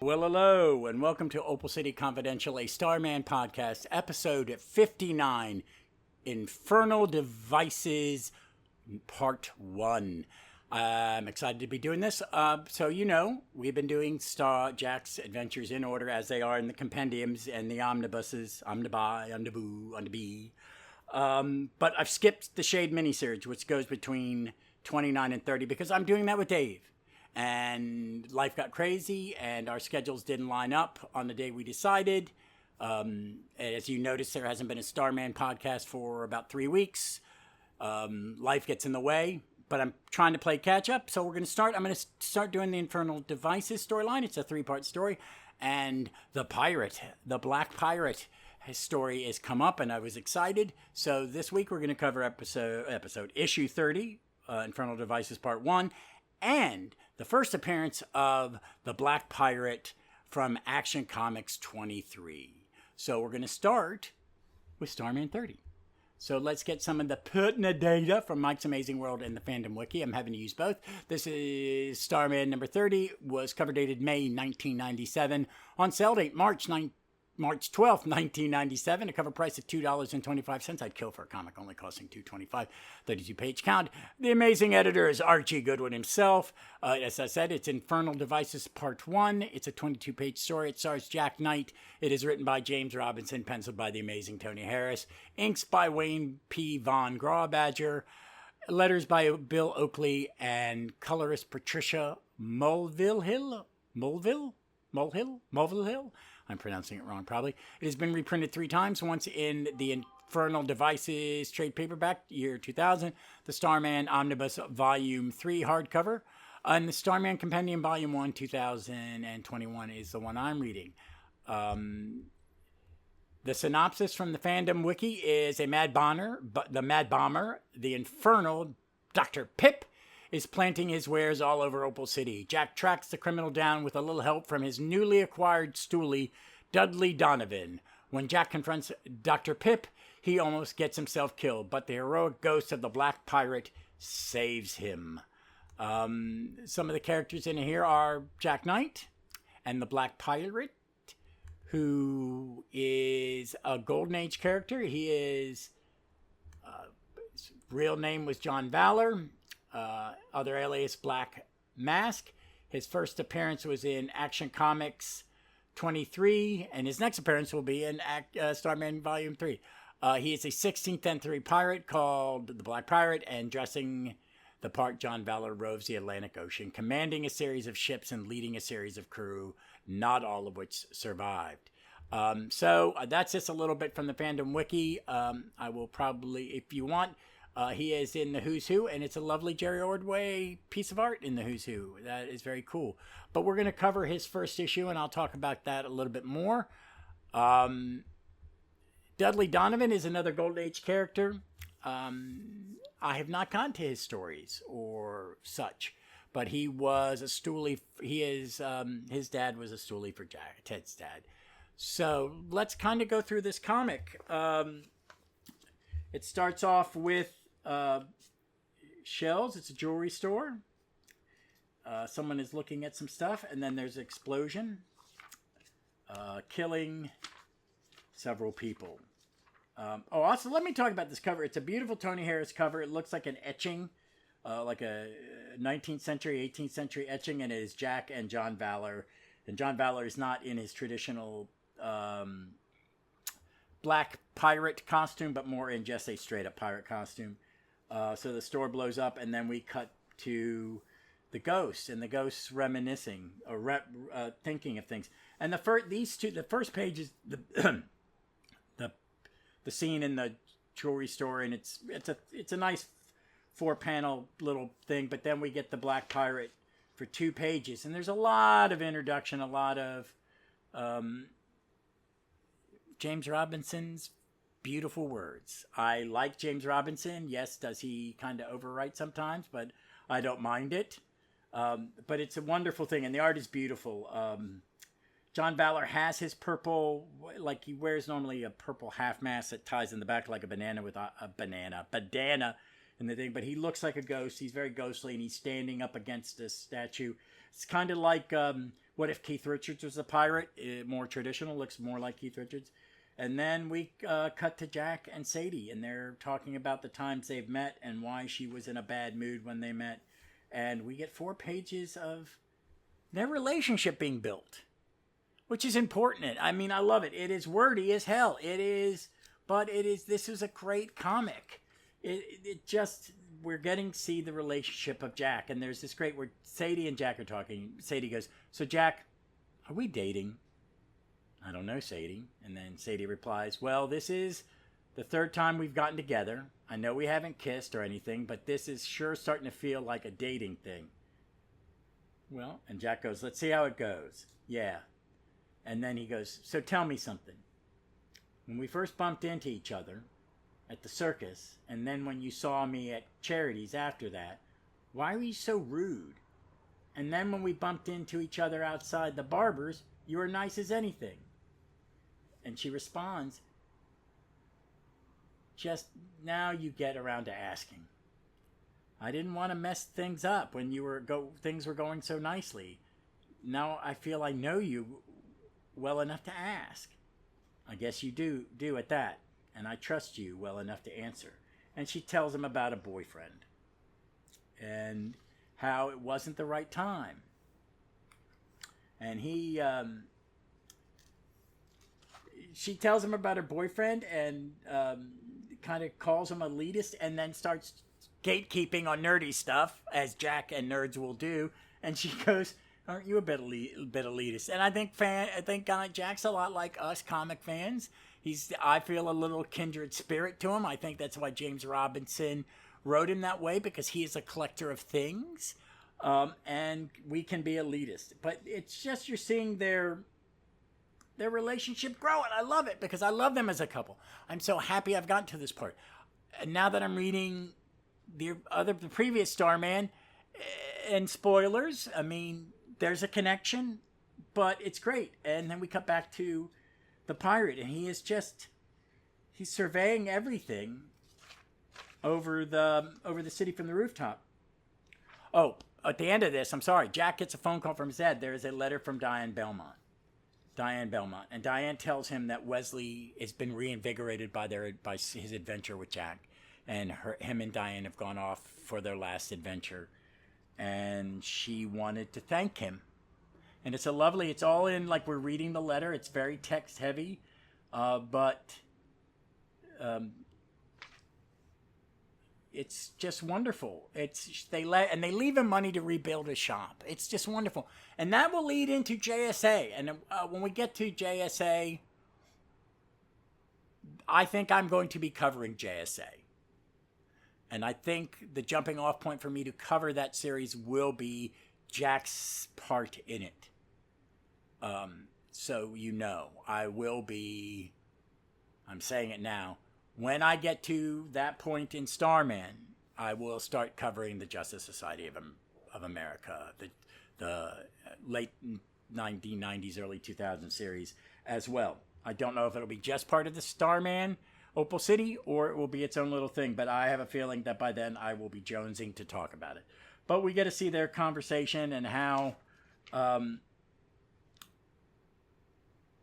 Well, hello, and welcome to Opal City Confidential, a Starman podcast, episode 59, Infernal Devices, Part 1. I'm excited to be doing this. We've been doing Jack's adventures in order as they are in the compendiums and the omnibuses, omnibuy, omniboo, omnibee. But I've skipped the Shade miniseries, which goes between 29 and 30, because I'm doing that with Dave. And life got crazy, and our schedules didn't line up on the day we decided. As you notice, there hasn't been a Starman podcast for about 3 weeks. Life gets in the way, but I'm trying to play catch up. So I'm going to start doing the Infernal Devices storyline. It's a 3-part story. And the Black Pirate story has come up, and I was excited. So this week we're going to cover episode issue 30, Infernal Devices Part 1, and the first appearance of the Black Pirate from Action Comics 23. So we're going to start with Starman 30. So let's get some of the pertinent data from Mike's Amazing World and the Fandom Wiki. I'm having to use both. This is Starman number 30, was cover dated May 1997. On sale date March 12th, 1997. A cover price of $2.25. I'd kill for a comic only costing $2.25. 32-page count. The amazing editor is Archie Goodwin himself. As I said, it's Infernal Devices Part 1. It's a 22-page story. It stars Jack Knight. It is written by James Robinson, penciled by the amazing Tony Harris. Inks by Wayne P. Von Grawbadger. Letters by Bill Oakley and colorist Patricia Mulvihill. I'm pronouncing it wrong, probably. It has been reprinted 3 times, once in the Infernal Devices trade paperback, year 2000, the Starman Omnibus Volume 3 hardcover, and the Starman Compendium Volume 1, 2021 is the one I'm reading. The synopsis from the Fandom Wiki is the Mad Bomber, the Infernal Dr. Pip, is planting his wares all over Opal City. Jack tracks the criminal down with a little help from his newly acquired stoolie, Dudley Donovan. When Jack confronts Dr. Pip, he almost gets himself killed, but the heroic ghost of the Black Pirate saves him. Some of the characters in here are Jack Knight and the Black Pirate, who is a Golden Age character. He is... his real name was John Valor. Other alias Black Mask. His first appearance was in Action Comics 23, and his next appearance will be in Starman Volume 3. He is a 16th century pirate called the Black Pirate, and dressing the part, John Valor roves the Atlantic Ocean, commanding a series of ships and leading a series of crew, not all of which survived. So that's just a little bit from the Fandom Wiki. I will probably, if you want... he is in the Who's Who, and it's a lovely Jerry Ordway piece of art in the Who's Who. That is very cool. But we're going to cover his first issue, and I'll talk about that a little bit more. Dudley Donovan is another Golden Age character. I have not gone to his stories or such, but he was a stoolie. His dad was a stoolie for Ted's dad. So let's kind of go through this comic. It starts off with shells. It's a jewelry store. Someone is looking at some stuff, and then there's an explosion, killing several people. Also, let me talk about this cover. It's a beautiful Tony Harris cover. It looks like an etching, like a 19th century, 18th century etching, and it is Jack and John Valor. And John Valor is not in his traditional Black Pirate costume, but more in just a straight-up pirate costume. So the store blows up, and then we cut to the ghost, and the ghost's reminiscing or thinking of things. And the first page is the scene in the jewelry store, and it's a nice 4-panel little thing. But then we get the Black Pirate for 2 pages, and there's a lot of introduction, a lot of James Robinson's beautiful words. I like James Robinson. Yes, does he kind of overwrite sometimes, but I don't mind it. But it's a wonderful thing, and the art is beautiful. John Valor has his purple, like he wears normally a purple half mask that ties in the back like a banana with a bandana in the thing, but he looks like a ghost. He's very ghostly, and he's standing up against a statue. It's kind of like what if Keith Richards was a pirate? More traditional, looks more like Keith Richards. And then we cut to Jack and Sadie, and they're talking about the times they've met and why she was in a bad mood when they met. And we get 4 pages of their relationship being built, which is important. I mean, I love it. It is wordy as hell. It is, but it is. This is a great comic. It just, we're getting to see the relationship of Jack, and there's this great where Sadie and Jack are talking. Sadie goes, "So Jack, are we dating?" "I don't know, Sadie." And then Sadie replies, "Well, this is the 3rd time we've gotten together. I know we haven't kissed or anything, but this is sure starting to feel like a dating thing." "Well," and Jack goes, "let's see how it goes." "Yeah." And then he goes, "So tell me something. When we first bumped into each other at the circus, and then when you saw me at Charities after that, why were you so rude? And then when we bumped into each other outside the barber's, you were nice as anything." And she responds, "Just now you get around to asking. I didn't want to mess things up when things were going so nicely. Now I feel I know you well enough to ask. I guess you do at that, and I trust you well enough to answer." And she tells him about a boyfriend and how it wasn't the right time. And she tells him about her boyfriend and kind of calls him elitist, and then starts gatekeeping on nerdy stuff, as Jack and nerds will do. And she goes, "Aren't you a bit elitist?" And I think Jack's a lot like us comic fans. I feel a little kindred spirit to him. I think that's why James Robinson wrote him that way, because he is a collector of things, and we can be elitist. But it's just, you're seeing their relationship grow, and I love it because I love them as a couple. I'm so happy I've gotten to this part. And now that I'm reading the previous Starman, and spoilers, I mean, there's a connection, but it's great. And then we cut back to the pirate, and he's surveying everything over the city from the rooftop. Oh, at the end of this, I'm sorry, Jack gets a phone call from his dad. There is a letter from Dian Belmont. And Dian tells him that Wesley has been reinvigorated by his adventure with Jack, and him and Dian have gone off for their last adventure, and she wanted to thank him. And it's all in, like, we're reading the letter. It's very text heavy, but it's just wonderful. They leave him money to rebuild his shop. It's just wonderful, and that will lead into JSA. And when we get to JSA, I think I'm going to be covering JSA, and I think the jumping off point for me to cover that series will be Jack's part in it. So I will be. I'm saying it now. When I get to that point in Starman, I will start covering the Justice Society of America, the late 1990s, early 2000s series as well. I don't know if it'll be just part of the Starman Opal City, or it will be its own little thing, but I have a feeling that by then I will be jonesing to talk about it. But we get to see their conversation and how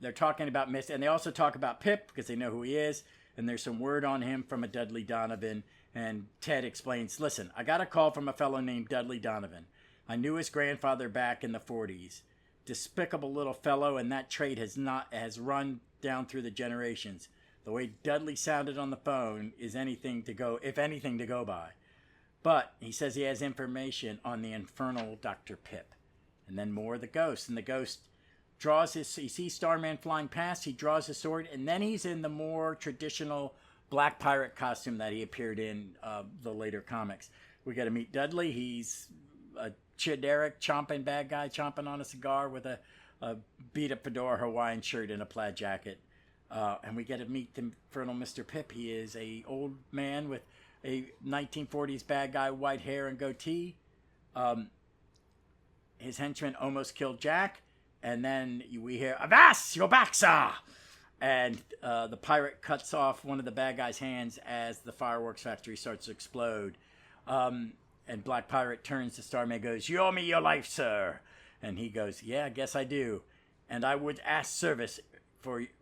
they're talking about Mist, and they also talk about Pip because they know who he is. And there's some word on him from a Dudley Donovan. And Ted explains, "Listen, I got a call from a fellow named Dudley Donovan. I knew his grandfather back in the 40s. Despicable little fellow, and that trait has run down through the generations. The way Dudley sounded on the phone is anything to go by. But he says he has information on the Infernal Dr. Pip." And then more of the ghost. And the ghost he sees Starman flying past, he draws his sword, and then he's in the more traditional black pirate costume that he appeared in the later comics. We got to meet Dudley. He's a generic bad guy chomping on a cigar with a beat-up fedora Hawaiian shirt and a plaid jacket. And we get to meet the Infernal Mr. Pip. He is a old man with a 1940s bad guy, white hair and goatee. His henchman almost killed Jack. And then we hear, "Avast, you're back, sir!" And the pirate cuts off one of the bad guy's hands as the fireworks factory starts to explode. And Black Pirate turns to Starman and goes, "You owe me your life, sir." And he goes, "Yeah, I guess I do. And I would ask service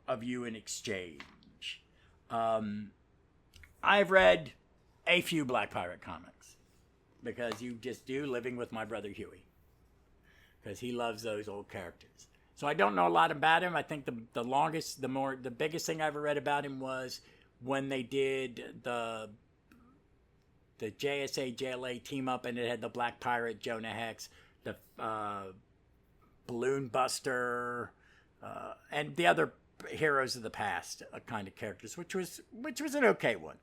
of you in exchange." I've read a few Black Pirate comics because you just do, living with my brother Huey, because he loves those old characters. So I don't know a lot about him. I think the biggest thing I ever read about him was when they did the JSA JLA team up, and it had the Black Pirate, Jonah Hex, the Balloon Buster, and the other heroes of the past kind of characters, which was an okay one.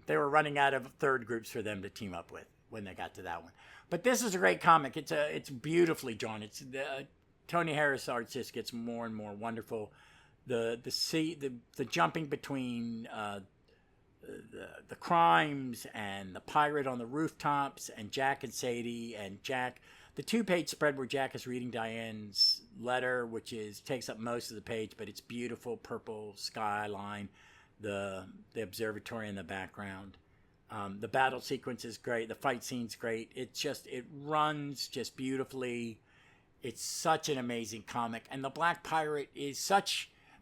They were running out of third groups for them to team up with when they got to that one. But this is a great comic. It's beautifully drawn. Tony Harris art just gets more and more wonderful. The jumping between the crimes and the pirate on the rooftops and Jack and Sadie and Jack. The 2-page spread where Jack is reading Diane's letter, which takes up most of the page, but it's beautiful purple skyline, the observatory in the background. The battle sequence is great. The fight scene's great. It runs just beautifully. It's such an amazing comic. And the Black Pirate is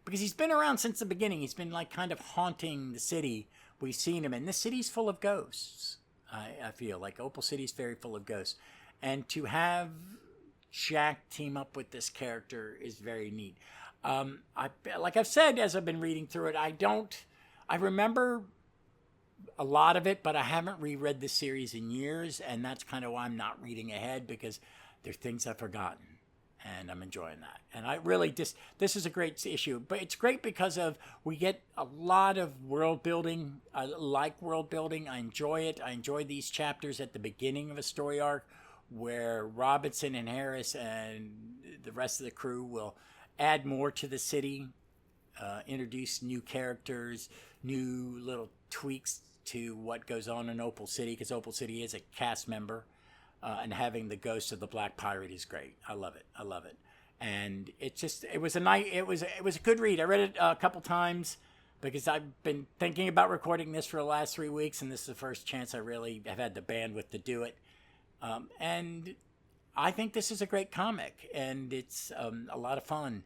because he's been around since the beginning. He's been like kind of haunting the city. We've seen him, and this city's full of ghosts. I feel like Opal City's very full of ghosts. And to have Jack team up with this character is very neat. Like I've said, as I've been reading through it, I remember a lot of it, but I haven't reread this series in years, and that's kind of why I'm not reading ahead, because there's things I've forgotten, and I'm enjoying that. And I really this is a great issue, but it's great because we get a lot of world building. I like world building. I enjoy it. I enjoy these chapters at the beginning of a story arc where Robinson and Harris and the rest of the crew will add more to the city, introduce new characters, new little tweaks to what goes on in Opal City, because Opal City is a cast member, and having the ghost of the Black Pirate is great. I love it. And it was a good read. I read it a couple times because I've been thinking about recording this for the last 3 weeks, and this is the first chance I really have had the bandwidth to do it. And I think this is a great comic, and it's a lot of fun.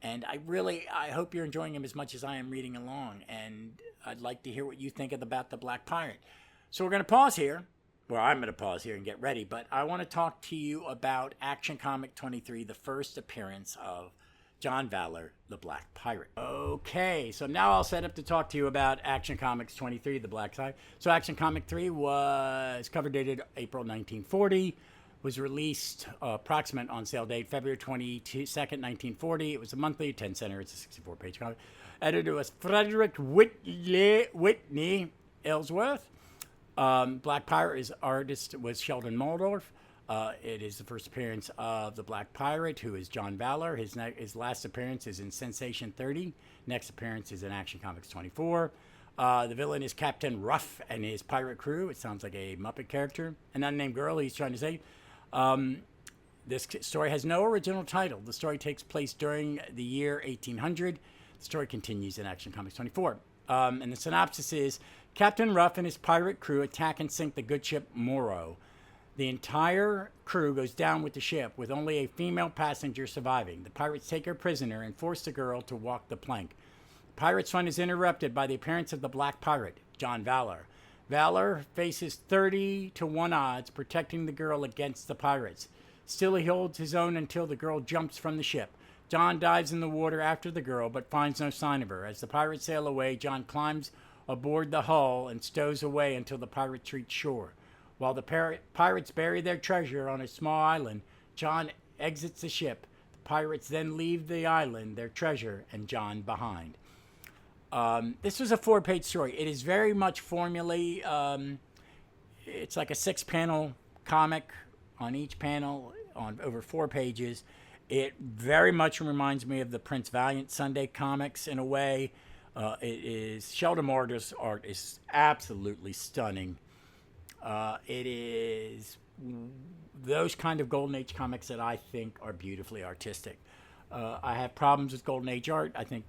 And I hope you're enjoying him as much as I am reading along. And I'd like to hear what you think about the Black Pirate. So we're going to pause here. Well, I'm going to pause here and get ready. But I want to talk to you about Action Comic 23, the first appearance of John Valor, the Black Pirate. Okay, so now I'll set up to talk to you about Action Comics 23, the Black Pirate. So Action Comic 3 was cover dated April 1940. Was released approximate on sale date February 22nd, 1940. It was a monthly, 10 center. It's a 64-page comic. Editor was Frederick Whitney Ellsworth. Black Pirate artist was Sheldon Moldoff. It is the first appearance of the Black Pirate, who is John Valor. His last appearance is in Sensation 30. Next appearance is in Action Comics 24. The villain is Captain Ruff and his pirate crew. It sounds like a Muppet character. An unnamed girl, he's trying to say. This story has no original title. The story takes place during the year 1800. The story continues in Action Comics 24. And the synopsis is, Captain Ruff and his pirate crew attack and sink the good ship Morrow. The entire crew goes down with the ship, with only a female passenger surviving. The pirates take her prisoner and force the girl to walk the plank. The pirates' fun is interrupted by the appearance of the Black Pirate, John Valor. Valor faces 30-1 odds, protecting the girl against the pirates. Still, he holds his own until the girl jumps from the ship. John dives in the water after the girl, but finds no sign of her. As the pirates sail away, John climbs aboard the hull and stows away until the pirates reach shore. While the pirates bury their treasure on a small island, John exits the ship. The pirates then leave the island, their treasure, and John behind. This was a 4-page story. It is very much formulae. It's like a 6-panel comic on each panel on over 4 pages. It very much reminds me of the Prince Valiant Sunday comics in a way. Sheldon Mordoff's art is absolutely stunning. It is those kind of Golden Age comics that I think are beautifully artistic. I have problems with Golden Age art. I think,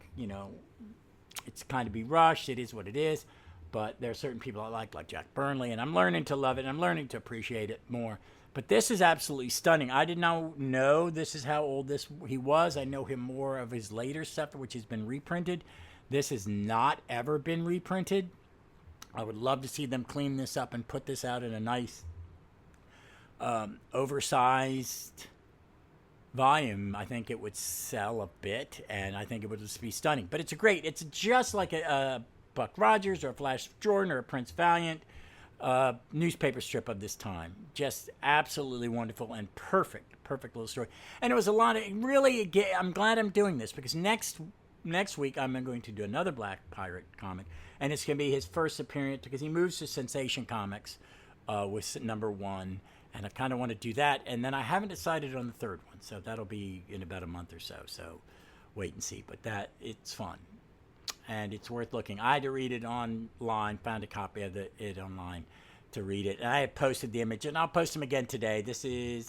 it's kind of be rushed. It is what it is. but there are certain people I like Jack Burnley, and I'm learning to love it, and I'm learning to appreciate it more. But this is absolutely stunning. I did not know this is how old he was. I know him more of his later stuff, which has been reprinted. This has not ever been reprinted. I would love to see them clean this up and put this out in a nice, oversized volume. I think it would sell a bit, and I think it would just be stunning. But it's just like a Buck Rogers or a Flash Jordan or a Prince Valiant newspaper strip of this time. Just absolutely wonderful and perfect little story. And it was a lot of, really, I'm glad I'm doing this, because next week I'm going to do another Black Pirate comic, and it's going to be his first appearance, because he moves to Sensation Comics with number 1, and I kind of want to do that, and then I haven't decided on the third one, so that'll be in about a month or so wait and see. But it's fun, and it's worth looking. I had to read it online, found a copy of it online to read it, and I had posted the image, and I'll post them again today.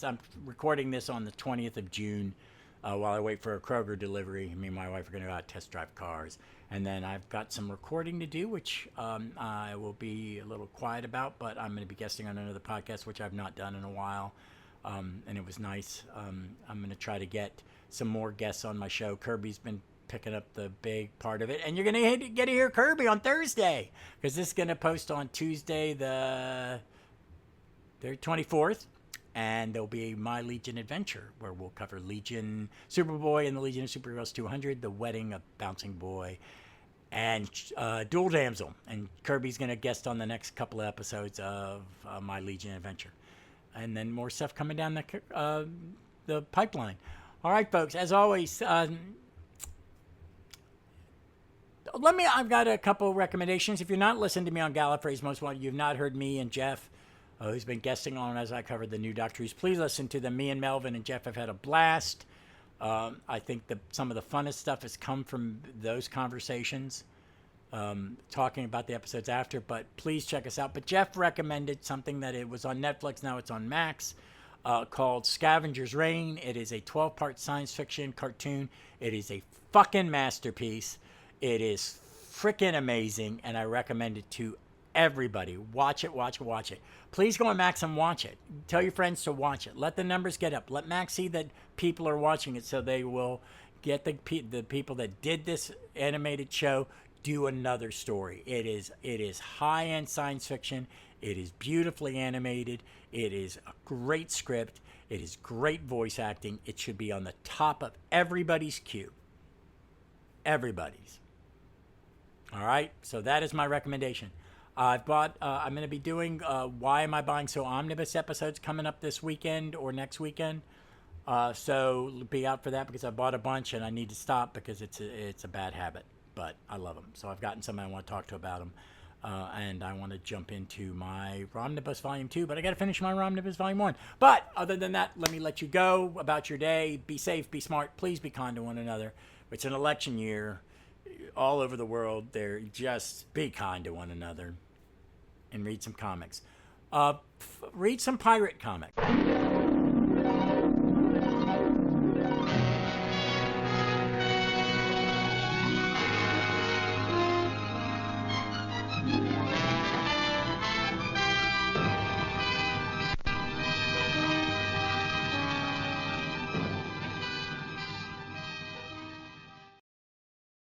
I'm recording this on the 20th of June, while I wait for a Kroger delivery. Me and my wife are going to go out test drive cars. And then I've got some recording to do, which I will be a little quiet about, but I'm going to be guesting on another podcast, which I've not done in a while. And it was nice. I'm going to try to get some more guests on my show. Kirby's been picking up the big part of it. And you're going to get to hear Kirby on Thursday, because this is going to post on Tuesday, the 24th. And there'll be My Legion Adventure, where we'll cover Legion Superboy and the Legion of Superheroes 200, The Wedding of Bouncing Boy, and Dual Damsel. And Kirby's going to guest on the next couple of episodes of My Legion Adventure. And then more stuff coming down the pipeline. All right, folks, as always, I've got a couple recommendations. If you're not listening to me on Gallifrey's Most Wanted, you've not heard me and Jeff, who's been guesting on as I covered the new Doctor Who's. Please listen to them. Me and Melvin and Jeff have had a blast. I think some of the funnest stuff has come from those conversations, talking about the episodes after. But please check us out. But Jeff recommended something that it was on Netflix. Now it's on Max, called Scavenger's Reign. It is a 12-part science fiction cartoon. It is a fucking masterpiece. It is freaking amazing, and I recommend it to everybody. Watch it. Please go on Max and watch it. Tell your friends to watch it. Let the numbers get up. Let Max see that people are watching it, so they will get the people that did this animated show do another story. It is high-end science fiction. It is beautifully animated. It is a great script. It is great voice acting. It should be on the top of everybody's queue. Everybody's. All right? So that is my recommendation. I'm going to be doing Why Am I Buying So Omnibus episodes coming up this weekend or next weekend. So be out for that, because I bought a bunch and I need to stop because it's a bad habit. But I love them. So I've gotten somebody I want to talk to about them. And I want to jump into my Romnibus Volume 2, but I got to finish my Romnibus Volume 1. But other than that, let me let you go about your day. Be safe, be smart. Please be kind to one another. It's an election year all over the world. Just be kind to one another. And read some comics. Read some pirate comics.